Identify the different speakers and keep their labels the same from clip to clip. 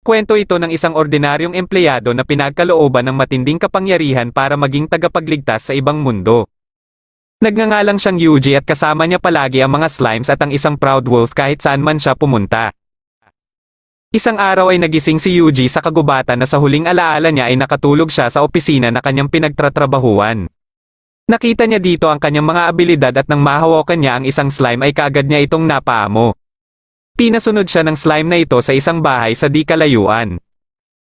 Speaker 1: Kwento ito ng isang ordinaryong empleyado na pinagkalooban ng matinding kapangyarihan para maging tagapagligtas sa ibang mundo. Nagngangalang siyang Yuji at kasama niya palagi ang mga slimes at ang isang proud wolf kahit saan man siya pumunta. Isang araw ay nagising si Yuji sa kagubatan na sa huling alaala niya ay nakatulog siya sa opisina na kanyang pinagtatrabahuan. Nakita niya dito ang kanyang mga abilidad at nang mahawakan niya ang isang slime ay kaagad niya itong napaamo. Pinasunod siya ng slime na ito sa isang bahay sa di kalayuan.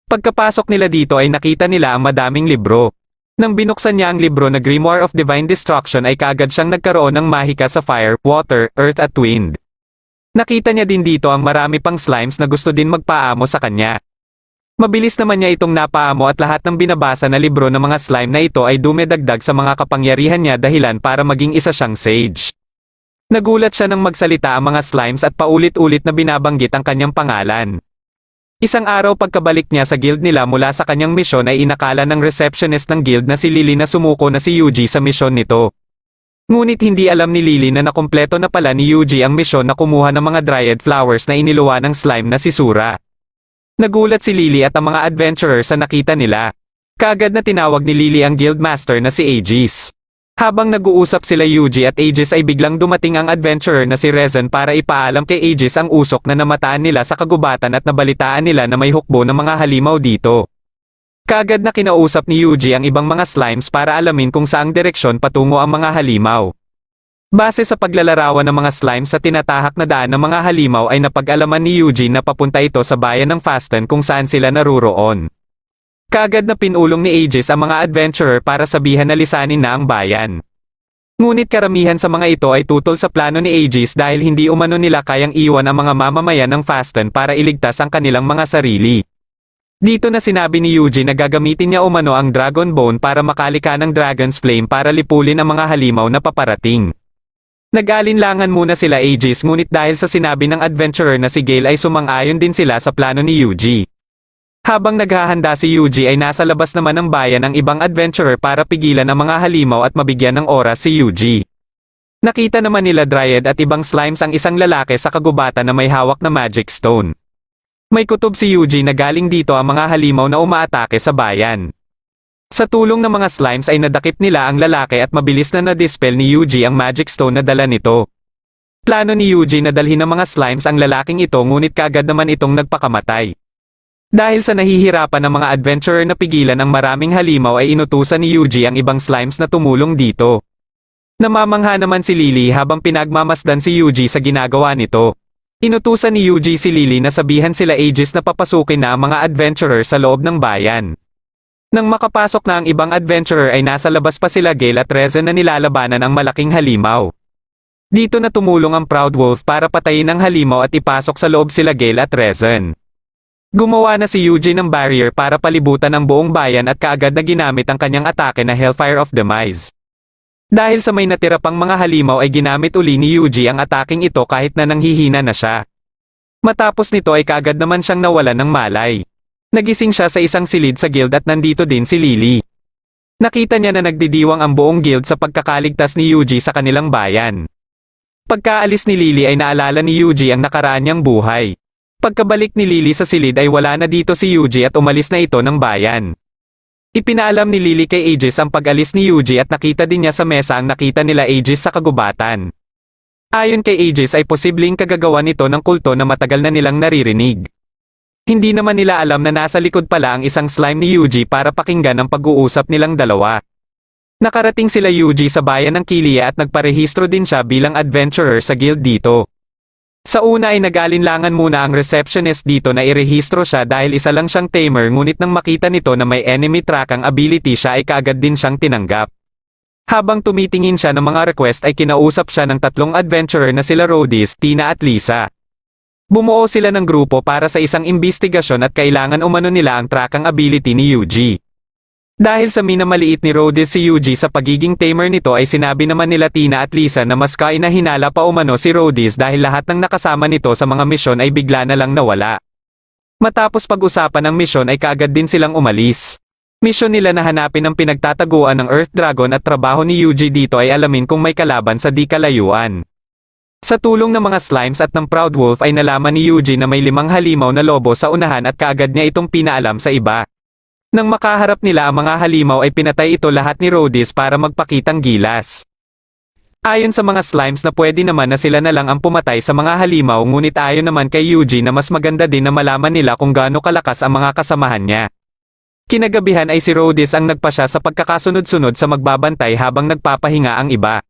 Speaker 1: Pagkapasok nila dito ay nakita nila ang madaming libro. Nang binuksan niya ang libro na Grimoire of Divine Destruction ay kaagad siyang nagkaroon ng mahika sa fire, water, earth at wind. Nakita niya din dito ang marami pang slimes na gusto din magpaamo sa kanya. Mabilis naman niya itong napaamo at lahat ng binabasa na libro ng mga slime na ito ay dumedagdag sa mga kapangyarihan niya dahilan para maging isa siyang sage. Nagulat siya nang magsalita ang mga slimes at paulit-ulit na binabanggit ang kanyang pangalan. Isang araw pagkabalik niya sa guild nila mula sa kanyang misyon ay inakala ng receptionist ng guild na si Lily na sumuko na si Yuji sa misyon nito. Ngunit hindi alam ni Lily na nakumpleto na pala ni Yuji ang misyon na kumuha ng mga dryad flowers na iniluwa ng slime na si Sura. Nagulat si Lily at ang mga adventurers sa nakita nila. Kaagad na tinawag ni Lily ang guild master na si Aegis. Habang nag-uusap sila Yuji at Aegis ay biglang dumating ang adventurer na si Rezen para ipaalam kay Aegis ang usok na namataan nila sa kagubatan at nabalitaan nila na may hukbo ng mga halimaw dito. Kaagad na kinausap ni Yuji ang ibang mga slimes para alamin kung saang direksyon patungo ang mga halimaw. Base sa paglalarawan ng mga slimes sa tinatahak na daan ng mga halimaw ay napag-alaman ni Yuji na papunta ito sa bayan ng Fasten kung saan sila naruroon. Kaagad na pinulong ni Aegis ang mga adventurer para sabihan na lisanin na ang bayan. Ngunit karamihan sa mga ito ay tutol sa plano ni Aegis dahil hindi umano nila kayang iwan ang mga mamamayan ng Fasten para iligtas ang kanilang mga sarili. Dito na sinabi ni Yuji na gagamitin niya umano ang Dragon Bone para makalika ng Dragon's Flame para lipulin ang mga halimaw na paparating. Nag-alinlangan muna sila Aegis ngunit dahil sa sinabi ng adventurer na si Gale ay sumang-ayon din sila sa plano ni Yuji. Habang naghahanda si Yuji ay nasa labas naman ng bayan ang ibang adventurer para pigilan ang mga halimaw at mabigyan ng oras si Yuji. Nakita naman nila Dryad at ibang slimes ang isang lalaki sa kagubatan na may hawak na magic stone. May kutob si Yuji na galing dito ang mga halimaw na umaatake sa bayan. Sa tulong ng mga slimes ay nadakip nila ang lalaki at mabilis na na-dispel ni Yuji ang magic stone na dala nito. Plano ni Yuji na dalhin ng mga slimes ang lalaking ito ngunit kaagad naman itong nagpakamatay. Dahil sa nahihirapan ng mga adventurer na pigilan ang maraming halimaw ay inutusan ni Yuji ang ibang slimes na tumulong dito. Namamangha naman si Lily habang pinagmamasdan si Yuji sa ginagawa nito. Inutusan ni Yuji si Lily na sabihan sila Aegis na papasukin na ang mga adventurer sa loob ng bayan. Nang makapasok na ang ibang adventurer ay nasa labas pa sila Gale at Rezen na nilalabanan ang malaking halimaw. Dito na tumulong ang Proud Wolf para patayin ang halimaw at ipasok sa loob sila Gale at Rezen. Gumawa na si Yuji ng barrier para palibutan ang buong bayan at kaagad na ginamit ang kanyang atake na Hellfire of Demise. Dahil sa may natira pang mga halimaw ay ginamit uli ni Yuji ang ataking ito kahit na nanghihina na siya. Matapos nito ay kaagad naman siyang nawalan ng malay. Nagising siya sa isang silid sa guild at nandito din si Lily. Nakita niya na nagdidiwang ang buong guild sa pagkakaligtas ni Yuji sa kanilang bayan. Pagkaalis ni Lily ay naalala ni Yuji ang nakaraan niyang buhay. Pagkabalik ni Lily sa silid ay wala na dito si Yuji at umalis na ito ng bayan. Ipinaalam ni Lily kay Aegis ang pag-alis ni Yuji at nakita din niya sa mesa ang nakita nila Aegis sa kagubatan. Ayon kay Aegis ay posibleng kagagawa nito ng kulto na matagal na nilang naririnig. Hindi naman nila alam na nasa likod pala ang isang slime ni Yuji para pakinggan ang pag-uusap nilang dalawa. Nakarating sila Yuji sa bayan ng Kilia at nagparehistro din siya bilang adventurer sa guild dito. Sa una ay nag-alinlangan muna ang receptionist dito na irehistro siya dahil isa lang siyang tamer ngunit nang makita nito na may enemy track ang ability siya ay kaagad din siyang tinanggap. Habang tumitingin siya ng mga request ay kinausap siya ng tatlong adventurer na sila Rhodis, Tina at Lisa. Bumuo sila ng grupo para sa isang imbestigasyon at kailangan umano nila ang trackang ability ni Yuji. Dahil sa minamaliit ni Rhodis si Yuji sa pagiging tamer nito ay sinabi naman nila Tina at Lisa na mas kainahinala pa umano si Rhodis dahil lahat ng nakasama nito sa mga misyon ay bigla na lang nawala. Matapos pag-usapan ng misyon ay kaagad din silang umalis. Misyon nila na hanapin ang pinagtataguan ng Earth Dragon at trabaho ni Yuji dito ay alamin kung may kalaban sa di kalayuan. Sa tulong ng mga slimes at ng Proud Wolf ay nalaman ni Yuji na may 5 halimaw na lobo sa unahan at kaagad niya itong pinaalam sa iba. Nang makaharap nila ang mga halimaw ay pinatay ito lahat ni Rhodys para magpakitang gilas. Ayon sa mga slimes na pwede naman na sila na lang ang pumatay sa mga halimaw, ngunit ayon naman kay Yuji na mas maganda din na malaman nila kung gaano kalakas ang mga kasamahan niya. Kinagabihan ay si Rhodys ang nagpasya sa pagkakasunod-sunod sa magbabantay habang nagpapahinga ang iba.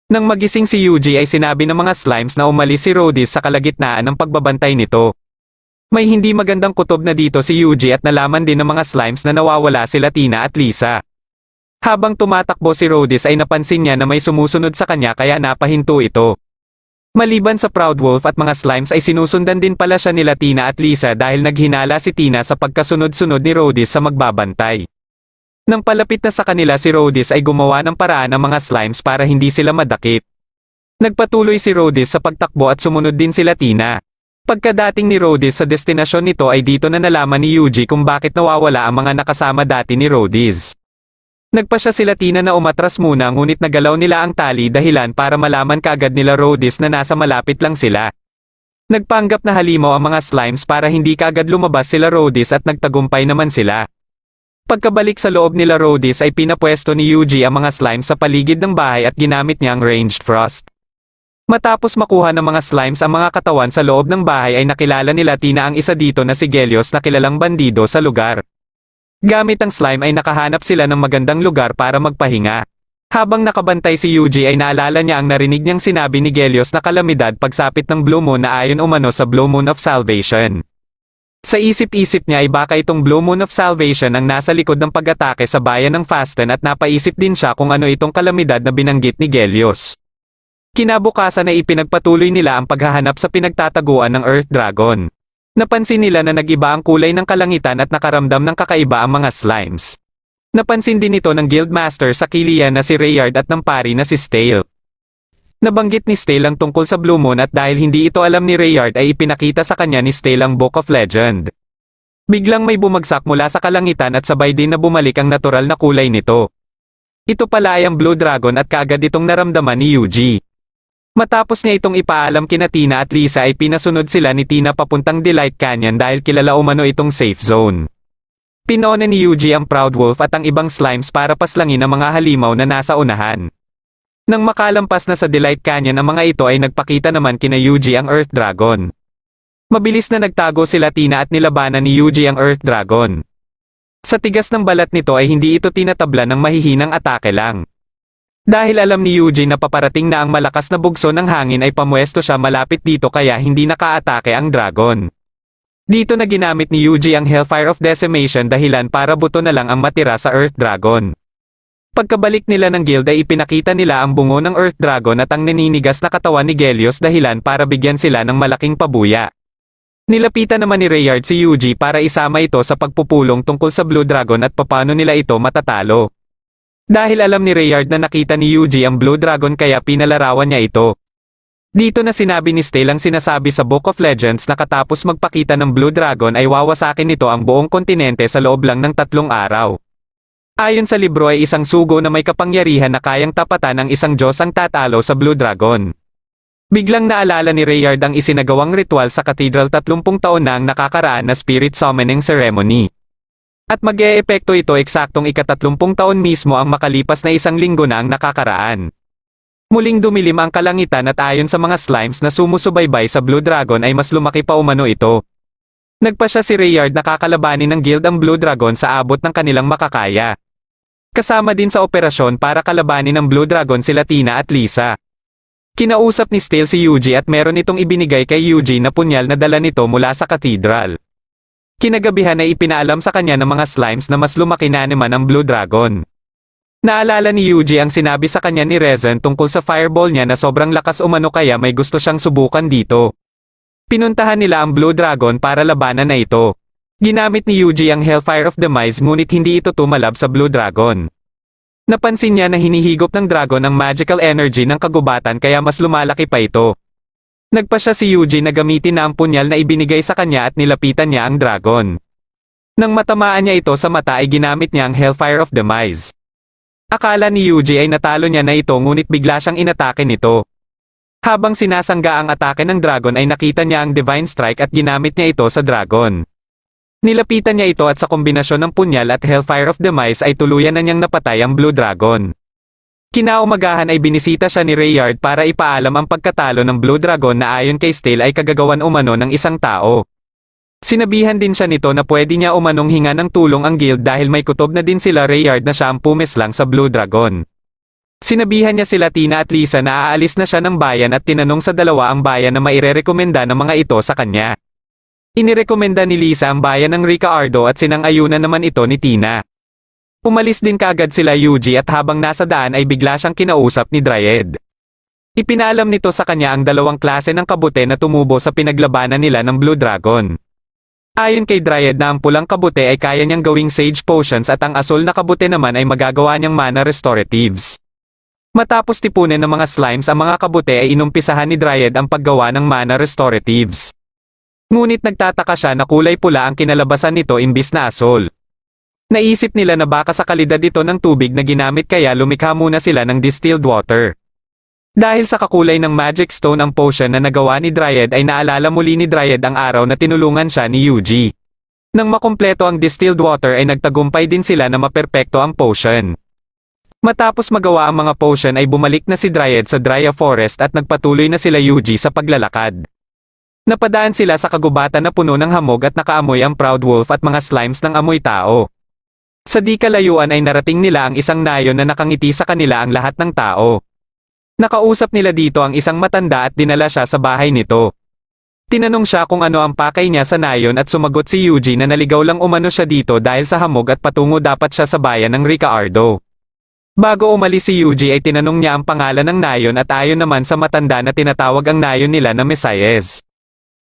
Speaker 1: Nang magising si Yuji ay sinabi ng mga slimes na umalis si Rhodys sa kalagitnaan ng pagbabantay nito. May hindi magandang kutob na dito si Yuji at nalaman din ng mga slimes na nawawala sila Tina at Lisa. Habang tumatakbo si Rhodys ay napansin niya na may sumusunod sa kanya kaya napahinto ito. Maliban sa Proud Wolf at mga slimes ay sinusundan din pala siya nila Tina at Lisa dahil naghinala si Tina sa pagkasunod-sunod ni Rhodys sa magbabantay. Nang palapit na sa kanila si Rhodys ay gumawa ng paraan ng mga slimes para hindi sila madakip. Nagpatuloy si Rhodys sa pagtakbo at sumunod din sila Tina. Pagkadating ni Rhodys sa destinasyon nito ay dito na nalaman ni Yuji kung bakit nawawala ang mga nakasama dati ni Rhodys. Nagpasya sila Tina na umatras muna ngunit nagalaw nila ang tali dahilan para malaman kaagad nila Rhodys na nasa malapit lang sila. Nagpanggap na halimaw ang mga slimes para hindi kaagad lumabas sila Rhodys at nagtagumpay naman sila. Pagkabalik sa loob nila Rhodys ay pinapwesto ni Yuji ang mga slime sa paligid ng bahay at ginamit niya ang ranged frost. Matapos makuha ng mga slimes ang mga katawan sa loob ng bahay ay nakilala nila Tina ang isa dito na si Gelios na kilalang bandido sa lugar. Gamit ang slime ay nakahanap sila ng magandang lugar para magpahinga. Habang nakabantay si Yuji ay naalala niya ang narinig niyang sinabi ni Gelios na kalamidad pagsapit ng Blue Moon na ayon umano sa Blue Moon of Salvation. Sa isip-isip niya ay baka itong Blue Moon of Salvation ang nasa likod ng pag-atake sa bayan ng Fasten at napaisip din siya kung ano itong kalamidad na binanggit ni Gelios. Kinabukasan ay ipinagpatuloy nila ang paghahanap sa pinagtataguan ng Earth Dragon. Napansin nila na nag-iba ang kulay ng kalangitan at nakaramdam ng kakaiba ang mga slimes. Napansin din ito ng Guildmaster sa Killian na si Rayard at ng pari na si Stale. Nabanggit ni Stale ang tungkol sa Blue Moon at dahil hindi ito alam ni Rayard ay ipinakita sa kanya ni Stale ang Book of Legend. Biglang may bumagsak mula sa kalangitan at sabay din na bumalik ang natural na kulay nito. Ito pala ay ang Blue Dragon at kaagad itong naramdaman ni Yuji. Matapos niya itong ipaalam kina Tina at Lisa ay pinasunod sila ni Tina papuntang Delight Canyon dahil kilala umano itong safe zone. Pinona ni Yuji ang Proud Wolf at ang ibang slimes para paslangin ang mga halimaw na nasa unahan. Nang makalampas na sa Delight Canyon ang mga ito ay nagpakita naman kina Yuji ang Earth Dragon. Mabilis na nagtago sila Tina at nilabanan ni Yuji ang Earth Dragon. Sa tigas ng balat nito ay hindi ito tinatabla ng mahihinang atake lang. Dahil alam ni Yuji na paparating na ang malakas na bugso ng hangin ay pamwesto siya malapit dito kaya hindi nakaatake ang dragon. Dito na ginamit ni Yuji ang Hellfire of Decimation dahilan para buto na lang ang matira sa Earth Dragon. Pagkabalik nila ng guild ay ipinakita nila ang bungo ng Earth Dragon at ang naninigas na katawan ni Gelios dahilan para bigyan sila ng malaking pabuya. Nilapitan naman ni Rayard si Yuji para isama ito sa pagpupulong tungkol sa Blue Dragon at paano nila ito matatalo. Dahil alam ni Rayard na nakita ni Yuji ang Blue Dragon kaya pinalarawan niya ito. Dito na sinabi ni Stale ang sinasabi sa Book of Legends na katapos magpakita ng Blue Dragon ay wawasakin nito ang buong kontinente sa loob lang ng 3 araw. Ayon sa libro ay isang sugo na may kapangyarihan na kayang tapatan ng isang Diyos ang tatalo sa Blue Dragon. Biglang naalala ni Rayard ang isinagawang ritual sa Cathedral 30 taon na ang nakakaraan na Spirit Summoning Ceremony. At mag-e-epekto ito eksaktong ika-30 taon mismo ang makalipas na 1 linggo na ang nakakaraan. Muling dumilim ang kalangitan at ayon sa mga slimes na sumusubaybay sa Blue Dragon ay mas lumaki pa umano ito. Nagpasya si Rayard na kakalabanin ng guild ang Blue Dragon sa abot ng kanilang makakaya. Kasama din sa operasyon para kalabanin ng Blue Dragon sila Tina at Lisa. Kinausap ni Stale si Yuji at meron itong ibinigay kay Yuji na punyal na dala nito mula sa cathedral. Kinagabihan ay ipinaalam sa kanya ng mga slimes na mas lumaki na naman ang Blue Dragon. Naalala ni Yuji ang sinabi sa kanya ni Rezen tungkol sa fireball niya na sobrang lakas umano kaya may gusto siyang subukan dito. Pinuntahan nila ang Blue Dragon para labanan na ito. Ginamit ni Yuji ang Hellfire of Demise ngunit hindi ito tumalab sa Blue Dragon. Napansin niya na hinihigop ng dragon ang magical energy ng kagubatan kaya mas lumalaki pa ito. Nagpasya si Yuji na gamitin na ang punyal na ibinigay sa kanya at nilapitan niya ang dragon. Nang matamaan niya ito sa mata ay ginamit niya ang Hellfire of Demise. Akala ni Yuji ay natalo niya na ito ngunit bigla siyang inatake nito. Habang sinasangga ang atake ng dragon ay nakita niya ang Divine Strike at ginamit niya ito sa dragon. Nilapitan niya ito at sa kombinasyon ng punyal at Hellfire of Demise ay tuluyan na niyang napatay ang Blue Dragon. Kinaumagahan ay binisita siya ni Rayard para ipaalam ang pagkatalo ng Blue Dragon na ayon kay Stale ay kagagawan umano ng isang tao. Sinabihan din siya nito na pwede niya umanong hinga ng tulong ang guild dahil may kutob na din sila Rayard na siya ang pumislang sa Blue Dragon. Sinabihan niya sila Tina at Lisa na aalis na siya ng bayan at tinanong sa dalawa ang bayan na mairerekomenda ng mga ito sa kanya. Inirekomenda ni Lisa ang bayan ng Ricaardo at sinang-ayunan naman ito ni Tina. Umalis din kaagad sila Yuji at habang nasa daan ay bigla siyang kinausap ni Dryad. Ipinalam nito sa kanya ang dalawang klase ng kabute na tumubo sa pinaglabanan nila ng Blue Dragon. Ayon kay Dryad na ang pulang kabute ay kaya niyang gawing sage potions at ang asul na kabute naman ay magagawa niyang mana restoratives. Matapos tipunin ng mga slimes ang mga kabute ay inumpisahan ni Dryad ang paggawa ng mana restoratives. Ngunit nagtataka siya na kulay pula ang kinalabasan nito imbis na asul. Naisip nila na baka sa kalidad ito ng tubig na ginamit kaya lumikha muna sila ng distilled water. Dahil sa kakulay ng magic stone ang potion na nagawa ni Dryad ay naalala muli ni Dryad ang araw na tinulungan siya ni Yuji. Nang makumpleto ang distilled water ay nagtagumpay din sila na maperpekto ang potion. Matapos magawa ang mga potion ay bumalik na si Dryad sa Drya Forest at nagpatuloy na sila Yuji sa paglalakad. Napadaan sila sa kagubatan na puno ng hamog at nakaamoy ang Proud Wolf at mga slimes ng amoy tao. Sa di kalayuan ay narating nila ang isang nayon na nakangiti sa kanila ang lahat ng tao. Nakausap nila dito ang isang matanda at dinala siya sa bahay nito. Tinanong siya kung ano ang pakay niya sa nayon at sumagot si Yuji na naligaw lang umano siya dito dahil sa hamog at patungo dapat siya sa bayan ng Ricaardo. Bago umalis si Yuji ay tinanong niya ang pangalan ng nayon at ayon naman sa matanda na tinatawag ang nayon nila na Mesias.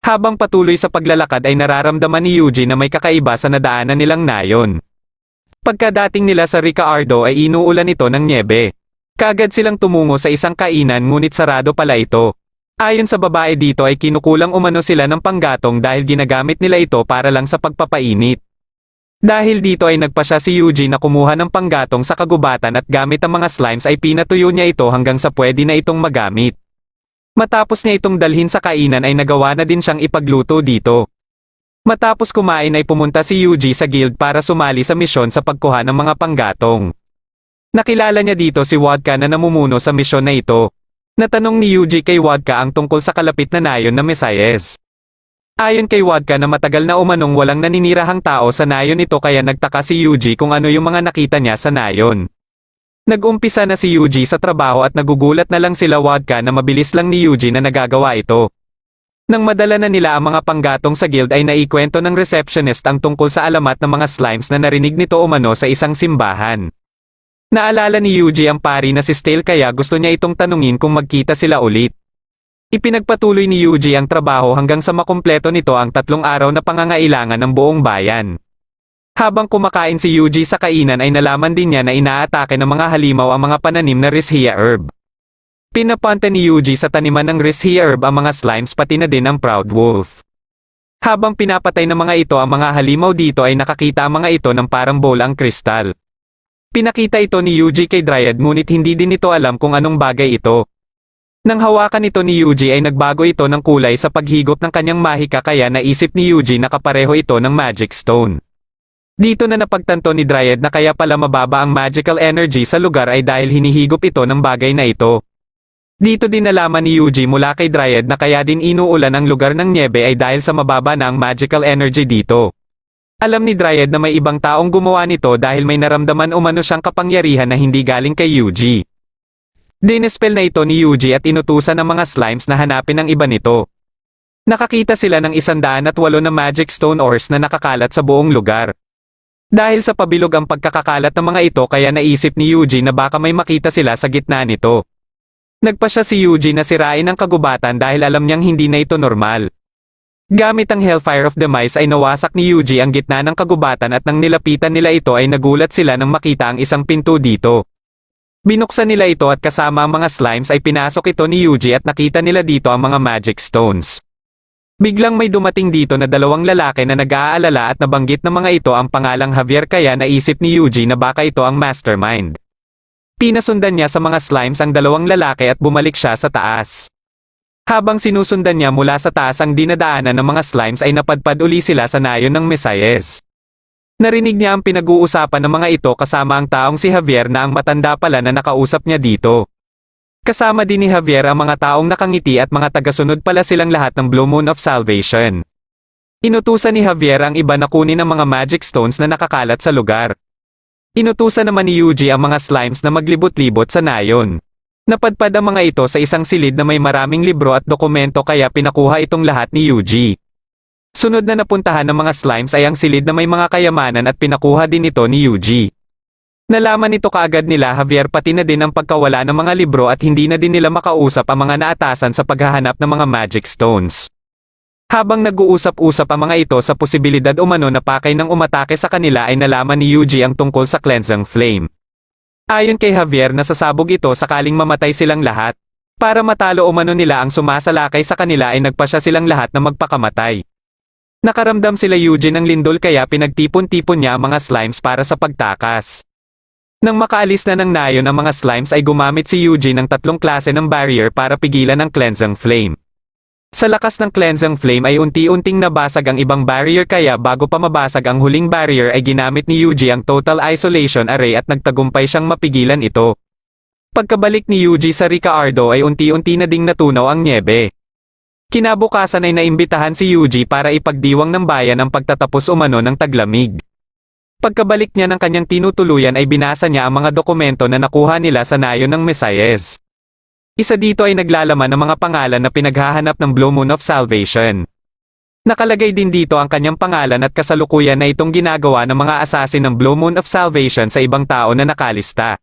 Speaker 1: Habang patuloy sa paglalakad ay nararamdaman ni Yuji na may kakaiba sa nadaanan nilang nayon. Pagkadating nila sa Ricaardo ay inuulan ito ng nyebe. Kaagad silang tumungo sa isang kainan ngunit sarado pala ito. Ayon sa babae dito ay kinukulang umano sila ng panggatong dahil ginagamit nila ito para lang sa pagpapainit. Dahil dito ay nagpasya si Yuji na kumuha ng panggatong sa kagubatan at gamit ang mga slimes ay pinatuyo niya ito hanggang sa pwede na itong magamit. Matapos niya itong dalhin sa kainan ay nagawa na din siyang ipagluto dito. Matapos kumain ay pumunta si Yuji sa guild para sumali sa misyon sa pagkuha ng mga panggatong. Nakilala niya dito si Wadka na namumuno sa misyon na ito. Natanong ni Yuji kay Wadka ang tungkol sa kalapit na nayon na Mesias. Ayon kay Wadka na matagal na umanong walang naninirahang tao sa nayon ito kaya nagtaka si Yuji kung ano yung mga nakita niya sa nayon. Nag-umpisa na si Yuji sa trabaho at nagugulat na lang sila Wadka na mabilis lang ni Yuji na nagagawa ito. Nang madala na nila ang mga panggatong sa guild ay naikwento ng receptionist ang tungkol sa alamat ng mga slimes na narinig nito umano sa isang simbahan. Naalala ni Yuji ang pari na si Stale kaya gusto niya itong tanungin kung magkita sila ulit. Ipinagpatuloy ni Yuji ang trabaho hanggang sa makumpleto nito ang 3 araw na pangangailangan ng buong bayan. Habang kumakain si Yuji sa kainan ay nalaman din niya na inaatake ng mga halimaw ang mga pananim na Rishia herb. Pinapanta ni Yuji sa taniman ng Rishia herb ang mga slimes pati na din ang Proud Wolf. Habang pinapatay ng mga ito ang mga halimaw dito ay nakakita ang mga ito ng parang bola ang kristal. Pinakita ito ni Yuji kay Dryad ngunit hindi din ito alam kung anong bagay ito. Nang hawakan ito ni Yuji ay nagbago ito ng kulay sa paghigop ng kanyang mahika kaya naisip ni Yuji na kapareho ito ng magic stone. Dito na napagtanto ni Dryad na kaya pala mababa ang magical energy sa lugar ay dahil hinihigop ito ng bagay na ito. Dito din nalaman ni Yuji mula kay Dryad na kaya din inuulan ang lugar ng nyebe ay dahil sa mababa na ang magical energy dito. Alam ni Dryad na may ibang taong gumawa nito dahil may naramdaman umano siyang kapangyarihan na hindi galing kay Yuji. Dinispel na ito ni Yuji at inutusan ng mga slimes na hanapin ang iba nito. Nakakita sila ng 108 na magic stone ores na nakakalat sa buong lugar. Dahil sa pabilog ang pagkakakalat ng mga ito kaya naisip ni Yuji na baka may makita sila sa gitna nito. Nagpasya si Yuji na sirain ang kagubatan dahil alam niyang hindi na ito normal. Gamit ang Hellfire of Demise ay nawasak ni Yuji ang gitna ng kagubatan at nang nilapitan nila ito ay nagulat sila nang makita ang isang pinto dito. Binuksan nila ito at kasama ang mga slimes ay pinasok ito ni Yuji at nakita nila dito ang mga magic stones. Biglang may dumating dito na 2 lalaki na nag-aalala at nabanggit ng mga ito ang pangalang Javier kaya naisip ni Yuji na baka ito ang mastermind. Pinasundan niya sa mga slimes ang 2 lalaki at bumalik siya sa taas. Habang sinusundan niya mula sa taas ang dinadaanan ng mga slimes ay napadpad uli sila sa nayon ng Mesayes. Narinig niya ang pinag-uusapan ng mga ito kasama ang taong si Javier na ang matanda pala na nakausap niya dito. Kasama din ni Javier ang mga taong nakangiti at mga tagasunod pala silang lahat ng Blue Moon of Salvation. Inutusan ni Javier ang iba na kunin ang mga magic stones na nakakalat sa lugar. Inutusan naman ni Yuji ang mga slimes na maglibot-libot sa nayon. Napadpad ang mga ito sa isang silid na may maraming libro at dokumento kaya pinakuha itong lahat ni Yuji. Sunod na napuntahan ng mga slimes ay ang silid na may mga kayamanan at pinakuha din ito ni Yuji. Nalaman nito kaagad nila Javier pati na din ang pagkawala ng mga libro at hindi na din nila makausap ang mga naatasan sa paghahanap ng mga magic stones. Habang nag-uusap-usap ang mga ito sa posibilidad umano na pakay ng umatake sa kanila ay nalaman ni Yuji ang tungkol sa cleansing flame. Ayon kay Javier nasasabog ito sakaling mamatay silang lahat. Para matalo umano nila ang sumasalakay sa kanila ay nagpasya silang lahat na magpakamatay. Nakaramdam sila Yuji ng lindol kaya pinagtipon-tipon niya ang mga slimes para sa pagtakas. Nang makaalis na ng nayon ang mga slimes ay gumamit si Yuji ng 3 klase ng barrier para pigilan ang cleansing flame. Sa lakas ng cleansing flame ay unti-unting nabasag ang ibang barrier kaya bago pa mabasag ang huling barrier ay ginamit ni Yuji ang Total Isolation Array at nagtagumpay siyang mapigilan ito. Pagkabalik ni Yuji sa Ricaardo ay unti-unti na ding natunaw ang nyebe. Kinabukasan ay naimbitahan si Yuji para ipagdiwang ng bayan ang pagtatapos umano ng taglamig. Pagkabalik niya ng kanyang tinutuluyan ay binasa niya ang mga dokumento na nakuha nila sa nayon ng Mesayes. Isa dito ay naglalaman ng mga pangalan na pinaghahanap ng Blue Moon of Salvation. Nakalagay din dito ang kanyang pangalan at kasalukuyan na itong ginagawa ng mga assassin ng Blue Moon of Salvation sa ibang tao na nakalista.